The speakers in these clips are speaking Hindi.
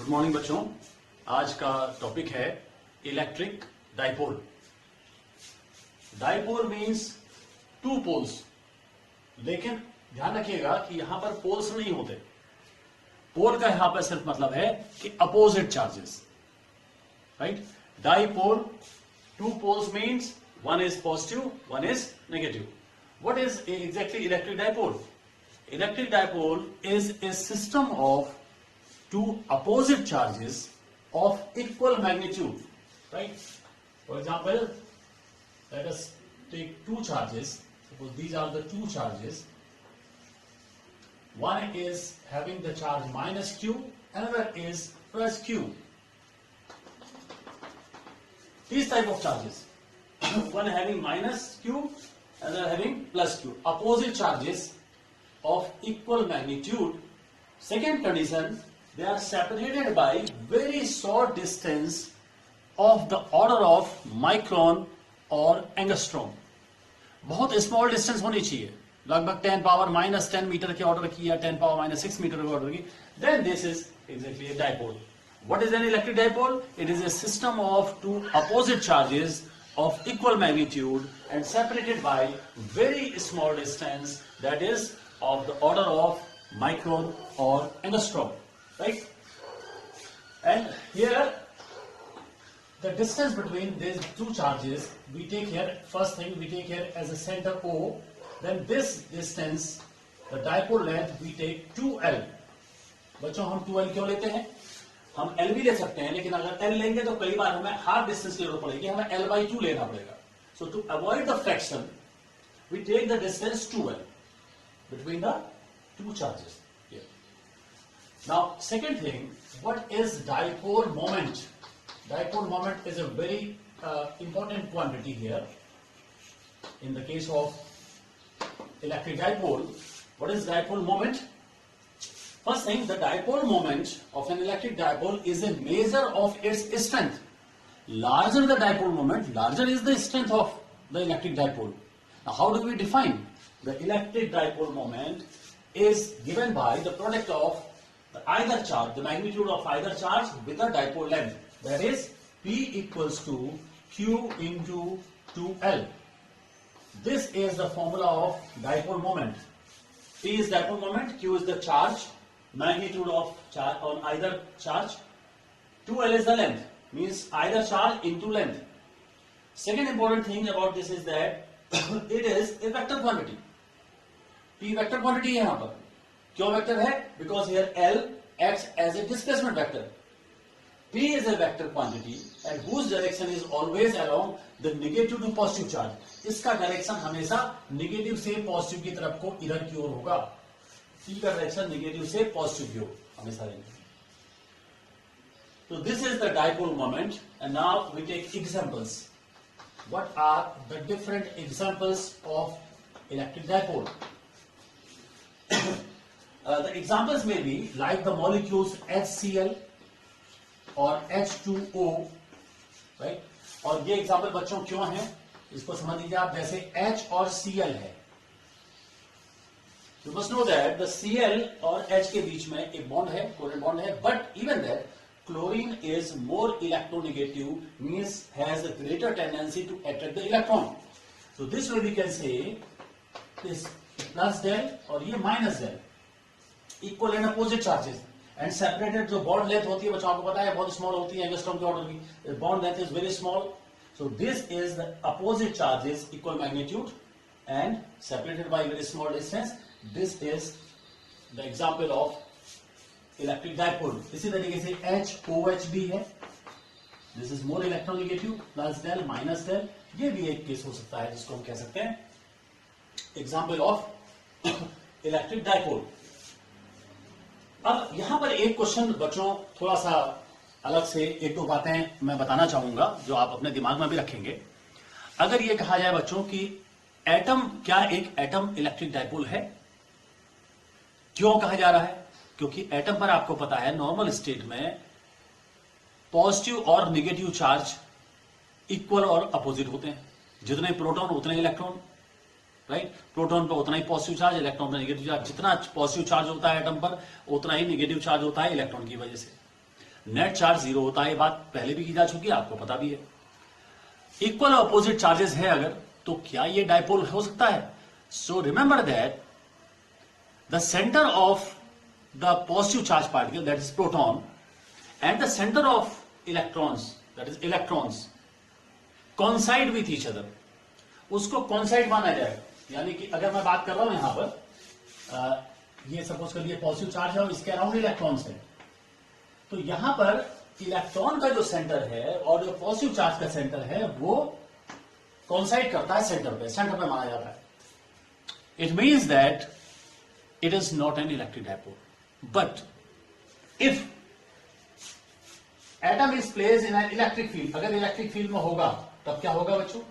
गुड मॉर्निंग बच्चों। आज का टॉपिक है electric dipole. Dipole means two poles, लेकिन ध्यान रखिएगा कि यहां पर पोल्स नहीं होते। पोल का यहां पर सिर्फ मतलब है कि opposite charges, right. Dipole, two poles means one is positive, one is negative. What is exactly electric dipole? Electric dipole is a system of two opposite charges of equal magnitude, right? For example, let us take two charges. Suppose these are the two charges. One is having the charge minus q, another is plus q. These type of charges, one having minus q, another having plus q, opposite charges of equal magnitude. Second condition, they are separated by very short distance of the order of micron or angstrom. बहुत स्मॉल डिस्टेंस होनी चाहिए, लगभग 10 पावर माइनस 10 मीटर के ऑर्डर की या 10 पावर माइनस 6 मीटर के ऑर्डर की. Then this is exactly a dipole. What is an electric dipole? It is a system of two opposite charges of equal magnitude and separated by very small distance, that is of the order of micron or angstrom, right? And here the distance between these two charges, we take here, first thing we take here as a center O, then this distance, the dipole length, we take 2L. बच्चों हम 2L क्यों लेते हैं? हम L भी ले सकते हैं, लेकिन अगर L लेंगे तो कई बार हमें हाफ डिस्टेंस की जरूरत पड़ेगी, हमें L/2 लेना पड़ेगा. So to avoid the fraction, we take the distance 2L between the two charges here. Now second thing, what is dipole moment? Dipole moment is a very important quantity here in the case of electric dipole. What is dipole moment? First thing, the dipole moment of an electric dipole is a measure of its strength. Larger the dipole moment, larger is the strength of the electric dipole. Now how do we define? The electric dipole moment is given by the product of the either charge, the magnitude of either charge with the dipole length. That is, P equals to Q into 2L. This is the formula of dipole moment. P is dipole moment, Q is the charge, magnitude of charge on either charge, 2L is the length, means either charge into length. Second important thing about this is that it is a vector quantity. P vector quantity है यहां पर. क्यों वेक्टर है? Because here L acts as a displacement vector. P is a vector quantity and whose direction is always along the negative to positive charge. इसका डायरेक्शन हमेशा नेगेटिव से पॉजिटिव की तरफ को इधर की ओर होगा. P का डायरेक्शन नेगेटिव से पॉजिटिव की ओर हमेशा रहेगा. So this is the dipole moment, and now we take examples. What are the different examples of electric dipole? The examples may be like the molecules HCl or H2O, right? और ये एग्जाम्पल बच्चों क्यों हैं इसको समझ लीजिए आप. जैसे H और Cl है, you must know that the Cl और H के बीच में एक बॉन्ड है, कोवेलेंट बॉन्ड है, but even that chlorine is more electronegative, means has a greater tendency to attract the electron. So this way we can say this plus del और ये minus del, equal and opposite charges and separated. जो बॉन्ड लेंथ होती है बच्चों आपको पता है बहुत स्मॉल होती है, एंगस्ट्रॉम के ऑर्डर की. Bond length is very small. So this is the opposite charges, equal magnitude and separated by very small distance. This is the example of electric dipole. इसी तरीके से HOH भी है. This is more electronegative, plus del minus del. ये भी एक केस हो सकता है जिसको हम कह सकते हैं एग्जाम्पल ऑफ इलेक्ट्रिक डाइपोल. अब यहां पर एक क्वेश्चन बच्चों थोड़ा सा अलग से एक दो बातें मैं बताना चाहूंगा जो आप अपने दिमाग में भी रखेंगे. अगर ये कहा जाए बच्चों कि एटम, क्या एक एटम इलेक्ट्रिक डाइपोल है? क्यों कहा जा रहा है? क्योंकि एटम पर आपको पता है नॉर्मल स्टेट में पॉजिटिव और नेगेटिव चार्ज इक्वल और अपोजिट होते हैं. जितने प्रोटॉन उतने इलेक्ट्रॉन, राइट. प्रोटॉन पर उतना ही पॉजिटिव चार्ज, इलेक्ट्रॉन पर नेगेटिव चार्ज. जितना पॉजिटिव चार्ज होता है एटम पर उतना ही नेगेटिव चार्ज होता है इलेक्ट्रॉन की वजह से. नेट चार्ज जीरो होता है, ये बात पहले भी की जा चुकी है, आपको पता भी है। इक्वल अपोजिट चार्जेस है अगर, तो क्या ये डायपोल हो सकता है? So remember that the centre of the positive charge particle, that is proton, and the centre of electrons, that is electrons, कॉन्साइड with each other, उसको कॉन्साइड माना जाएगा। यानी कि अगर मैं बात कर रहा हूं यहां पर ये सपोज कर लिए पॉजिटिव चार्ज है और इसके अराउंड इलेक्ट्रॉन्स है, तो यहां पर इलेक्ट्रॉन का जो सेंटर है और जो पॉजिटिव चार्ज का सेंटर है वो कॉन्साइड करता है सेंटर पे माना जाता है। It means that it is not an electric dipole, but if atom is placed in an electric field, अगर इलेक्ट्रिक फील्ड में होगा तब क्या होगा बच्चों?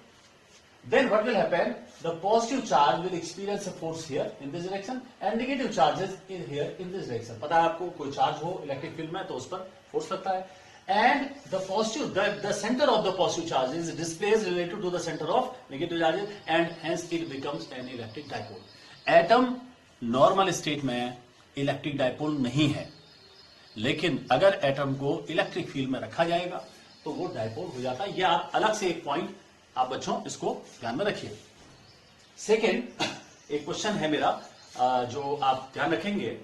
Then what will happen? The positive charge will experience a force here in this direction and negative charges in here in this direction. पता है आपको, कोई चार्ज हो इलेक्ट्रिक फील्ड में तो उस पर फोर्स लगता है, and the center of the positive charge is displaced related to the center of negative charges and hence it becomes an electric dipole. Atom normal state में इलेक्ट्रिक डायपोल नहीं है, लेकिन अगर एटम को इलेक्ट्रिक फील्ड में रखा जाएगा तो वो डायपोल हो जाता है। ये आप अलग से एक पॉइंट आप बच्चों इसको ध्यान में रखिए। सेकेंड एक क्वेश्चन है मेरा जो आप ध्यान रखेंगे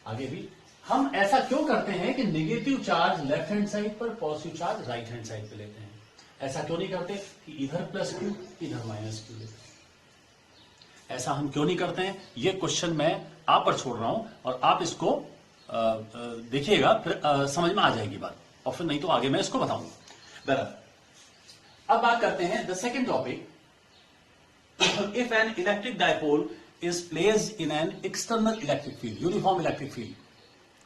आगे भी, हम ऐसा क्यों करते हैं कि negative charge left hand side पर, positive charge right hand side पे लेते हैं? ऐसा क्यों नहीं करते कि इधर प्लस क्यू इधर माइनस क्यू लेते हैं? ऐसा हम क्यों नहीं करते हैं? ये क्वेश्चन मैं आप पर छोड़ रहा हूं और आप इसको देखिएगा, फिर समझ में आ जाएगी बात, और फिर नहीं तो आगे मैं इसको बताऊंगा। बराबर, अब बात करते हैं the second topic, if an electric dipole is placed in an external electric field, uniform electric field,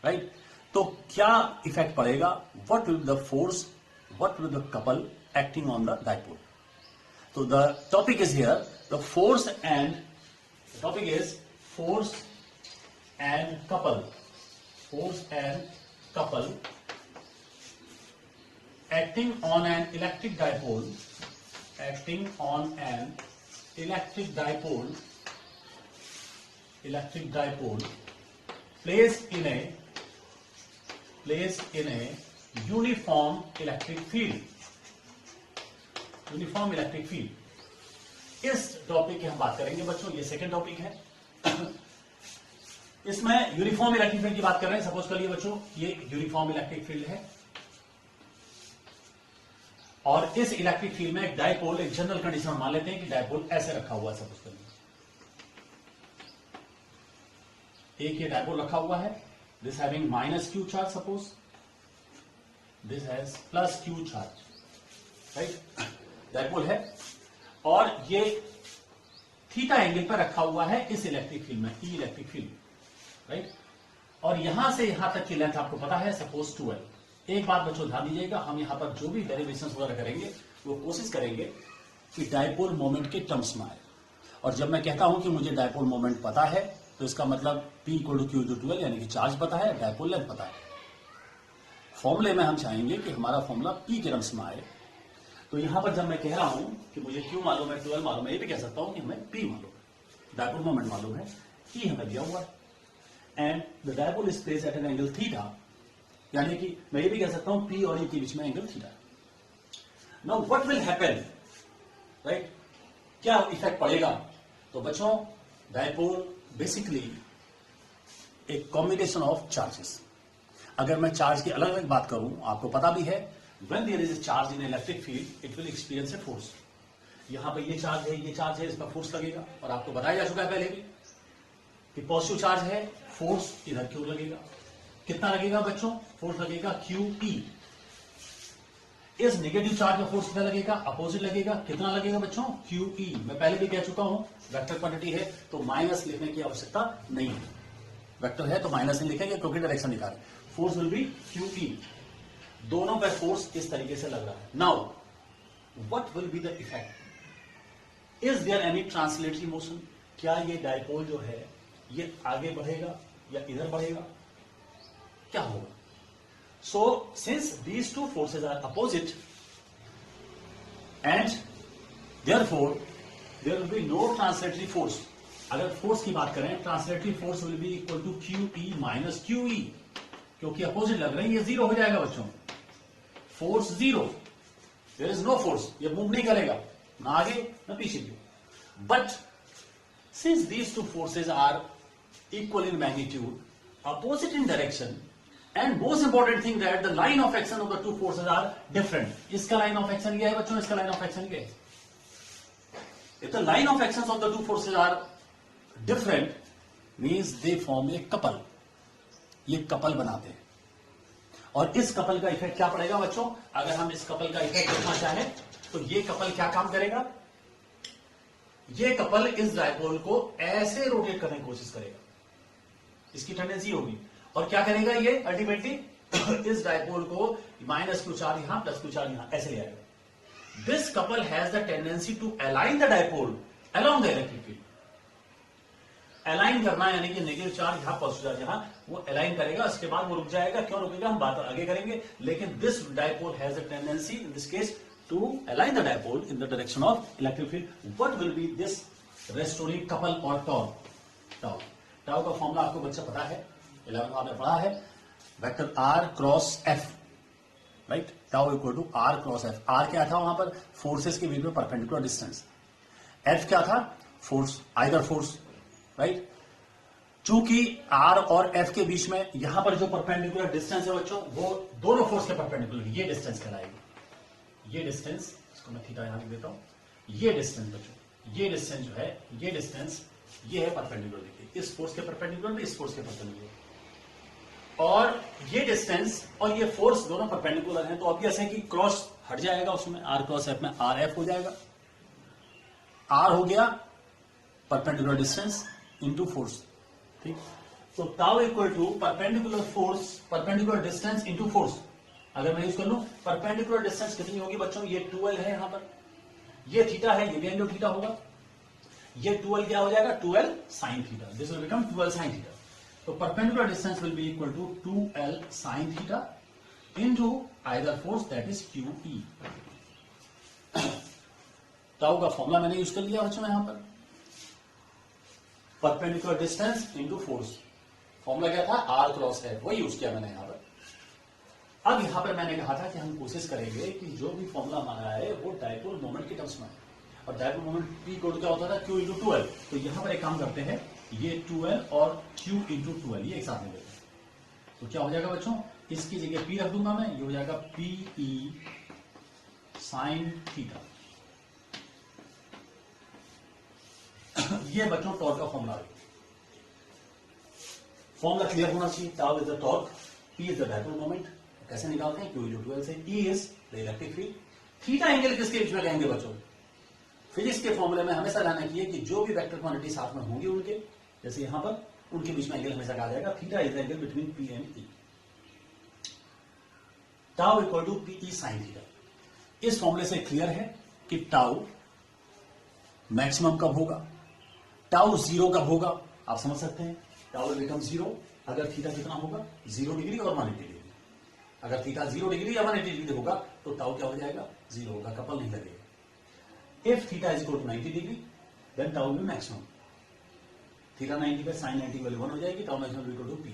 right, तो क्या इफेक्ट पड़ेगा? What will the force, what will the couple acting on the dipole? तो the topic is here the force and, topic is force and couple, force and couple acting on an electric dipole, acting on an electric dipole placed in a uniform electric field, uniform electric field. इस टॉपिक की हम बात करेंगे बच्चों, ये सेकेंड टॉपिक है। इसमें यूनिफॉर्म इलेक्ट्रिक फील्ड की बात कर रहे हैं। सपोज करिए बच्चों ये यूनिफॉर्म इलेक्ट्रिक फील्ड है और इस इलेक्ट्रिक फील्ड में एक डायपोल, एक जनरल कंडीशन मान लेते हैं कि डायपोल ऐसे रखा हुआ है। सपोज करिए एक ये डायपोल रखा हुआ है, this having minus Q charge, suppose this has plus Q charge, right, dipole है और ये थीटा एंगल पर रखा हुआ है इस इलेक्ट्रिक फील्ड में, ई इलेक्ट्रिक फील्ड, राइट, और यहां से यहां तक की लेंथ आपको पता है सपोज 12। एक बात बच्चों ध्यान दीजिएगा, हम यहां पर जो भी डेरिवेशन वगैरह करेंगे वो कोशिश करेंगे कि डायपोल मोमेंट के टर्म्स में आए। और जब मैं कहता हूं कि मुझे डायपोल मोमेंट पता है तो इसका मतलब P = Q/12 यानी कि चार्ज पता है, डायपोल लेंथ पता है। फॉर्मूले में हम चाहेंगे कि हमारा फॉर्मूला P के टर्म्स में आए। तो यहां पर जब मैं कह रहा हूं कि मुझे Q मालूम है, 12 मालूम है, ये भी कह सकता हूं कि हमें P मालूम है, डायपोल मोमेंट मालूम है, E हमें दिया हुआ है and the dipole is placed at an angle theta, यानी कि मैं ये भी कह सकता हूं P और E के बीच में angle theta. Now what will happen, right, क्या इफेक्ट पड़ेगा? तो बच्चों डायपोल बेसिकली एक कॉम्बिनेशन ऑफ चार्जेस। अगर मैं चार्ज की अलग अलग बात करूं, आपको पता भी है when there is a charge in electric field it will experience a force। यहां पर ये चार्ज है, ये चार्ज है, इस पर फोर्स लगेगा और आपको बताया जा चुका है पहले भी कि पॉजिटिव चार्ज है, फोर्स इधर क्यों लगेगा, कितना लगेगा बच्चों? फोर्स लगेगा QE। इस नेगेटिव चार्ज में फोर्स कितना लगेगा? अपोजिट लगेगा, कितना लगेगा बच्चों? QE। मैं पहले भी कह चुका हूं वेक्टर क्वांटिटी है तो माइनस लिखने की आवश्यकता नहीं है, वेक्टर है तो माइनस नहीं लिखेंगे क्योंकि डायरेक्शन निकाले। फोर्स विल बी QE, दोनों पर फोर्स इस तरीके से लग रहा है। Now what will be the effect? Is there any translatory motion? क्या ये डायपोल जो है ये आगे बढ़ेगा या इधर बढ़ेगा, क्या होगा? So since these two forces are opposite and therefore there will be no translatory force. अगर फोर्स की बात करें, translatory force will be equal to QE minus QE। क्योंकि अपोजिट लग रहे हैं, ये जीरो हो जाएगा बच्चों। Force zero, there is no force, ये मूव नहीं करेगा ना आगे ना पीछे की। But since these two forces are equal in magnitude, opposite in direction, and most important thing that the line of action of the two forces are different. इसका line of action क्या है बच्चों, इसका line of action क्या है? If the line of actions of the two forces are different, means they form a couple. ये कपल बनाते हैं, और इस कपल का इफेक्ट क्या पड़ेगा बच्चों? अगर हम इस कपल का इफेक्ट देखना चाहें तो ये कपल क्या काम करेगा? ये कपल इस डायपोल को ऐसे रोटेट करने की कोशिश करेगा, इसकी टेंडेंसी होगी, और क्या करेगा ये अल्टीमेटली इस डायपोल को माइनस क्यू चार्ज यहां प्लस क्यू चार्ज यहां ऐसे ले आएगा। This couple has the tendency to align the dipole along the electric field. Align करना यानी कि नेगेटिव चार्ज यहां पॉजिटिव चार्ज यहां, वो अलाइन करेगा, उसके बाद वो रुक जाएगा। क्यों रुकेगा हम बात आगे करेंगे, लेकिन this dipole has the tendency in this case to align the dipole in the direction of electric field. What will be this restoring couple और टॉर्क? टाउ का फॉर्मूला आपको बच्चा पता है, 11th आपने पढ़ा है, vector r cross F, right? Tau equal to r cross F. R क्या था वहां पर? फोर्सेस के बीच में परपेंडिकुलर डिस्टेंस। एफ क्या था? Force, either force, right? चूंकि आर और एफ के बीच में यहां पर जो परपेंडिकुलर डिस्टेंस है बच्चों, वो दोनों फोर्स के परपेंडिकुलर, ये डिस्टेंस कहलाएगी। ये डिस्टेंस, इसको मैं थीटा यहां लिख देता हूं, ये डिस्टेंस बच्चों, ये डिस्टेंस जो है, ये डिस्टेंस, ये है परपेंडिकुलर, देखिए इस फोर्स के परपेंडिकुलर, इस फोर्स के परपेंडिकुलर, और ये डिस्टेंस और ये फोर्स दोनों परपेंडिकुलर हैं, तो ऑब्वियस है कि क्रॉस हट जाएगा उसमें, आर क्रॉस एफ में आर एफ हो जाएगा। आर हो गया परपेंडिकुलर डिस्टेंस इनटू फोर्स, ठीक? तो tau equal to perpendicular force, perpendicular distance into force. अगर मैं यूज कर लूं परपेंडिकुलर डिस्टेंस कितनी होगी बच्चों? ये 12 है यहां पर, ये थीटा है, ये भी एंगल थीटा होगा, ये 12 क्या हो जाएगा? 12 sine theta. This will become 12 sine theta. तो perpendicular distance will be equal to 2l sine theta into either force that is QE। Tau का फॉर्मूला मैंने यूज कर लिया बच्चों यहां पर, perpendicular distance into force. Formula क्या था? आर क्रॉस है, वही यूज किया मैंने यहां पर। अब यहां पर मैंने कहा था कि हम कोशिश करेंगे कि जो भी फॉर्मूला हमारा है वो डायपोल मोमेंट के टर्म्स में है, और डायपोल मोमेंट P कोड क्या होता था? Q into 12। तो यहां पर एक काम करते हैं, ये 12 और Q इंटू 12 ये एक साथ में लेते हैं, तो क्या हो जाएगा बच्चों? इसकी जगह P रख दूंगा मैं, ये हो जाएगा PE साइन थीटा। ये बच्चों टॉर्क का फॉर्मूला है। फॉर्मूला क्लियर होना चाहिए। Tau is the torque, P is the dipole moment. कैसे निकालते हैं? Q इंटू 12 से। E is the electric field. Theta angle किसके बीच में कहेंगे बच्चों? फिजिक्स के फॉर्मूले में हमेशा ध्यान रखिए कि जो भी वेक्टर क्वांटिटी साथ में होंगी उनके, जैसे यहां पर, उनके बीच में एंगल हमेशा कहा जाएगा theta is angle between P and E। Tau equal to PE sine theta. इस फॉर्मूले से क्लियर है कि टाउ मैक्सिमम कब होगा, टाउ जीरो कब होगा, आप समझ सकते हैं। टाउ विल बिकम जीरो अगर थीटा कितना होगा? 0 डिग्री और 180 डिग्री। अगर थीटा 0 डिग्री या 180 डिग्री होगा तो टाउ क्या हो जाएगा? 0 होगा, कपल नहीं लगेगा। If theta is equal to 90 degree, then tau will be maximum. Theta 90 पे sin 90 वाली 1 हो जाएगी, tau maximum equal to P।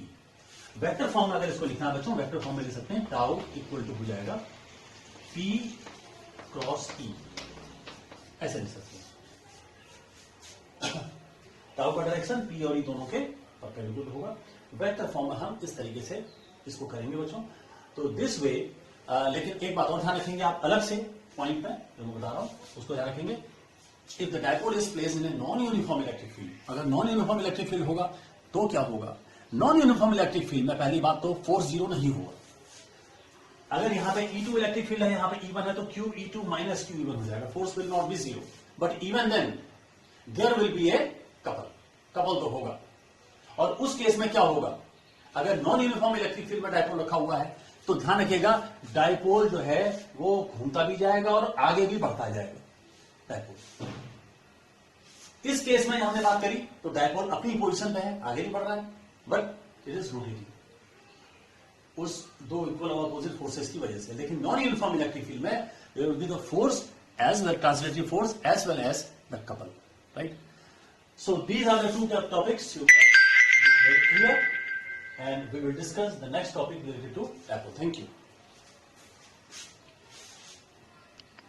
Vector form में अगर इसको लिखना है बच्चों, वेक्टर फॉर्म में लिख सकते हैं, tau इक्वल टू हो जाएगा P क्रॉस E, ऐसे लिख सकते हैं। tau का डायरेक्शन P और E दोनों के परपेंडिकुलर होगा। वेक्टर फॉर्म में हम इस तरीके से इसको करेंगे बच्चों। तो दिस वे, लेकिन एक बात और ध्यान रखेंगे आप अलग से पॉइंट में जो मैं बता रहा हूं उसको ध्यान रखेंगे। If the dipole is placed in a non uniform electric field, अगर नॉन यूनिफॉर्म इलेक्ट्रिक फील्ड होगा तो क्या होगा? नॉन यूनिफॉर्म इलेक्ट्रिक फील्ड में पहली बात तो फोर्स जीरो नहीं होगा। अगर यहां पे E2 इलेक्ट्रिक फील्ड है, यहां पे E1 है, तो QE2 माइनस QE1 हो जाएगा, force will not be zero. But even then there will be a couple तो होगा। और उस केस में क्या होगा? अगर नॉन यूनिफॉर्म इलेक्ट्रिक फील्ड में डायपोल रखा हुआ है तो ध्यान रखिएगा डायपोल जो है वो घूमता भी जाएगा और आगे भी बढ़ता जाएगा डायपोल। इस केस में हमने बात करी तो डायपोल अपनी पोजीशन पे है, आगे नहीं बढ़ रहा है, बट इट इज रोटेटिंग उस दो इक्वल और अपोजिट फोर्सेस की वजह से। लेकिन नॉन यूनिफॉर्म इलेक्ट्रिक फील्ड में there will be the force as well translatory force as well as the couple, right? So these are the two topics you very clear and we will discuss the next topic related to tapo. Thank you.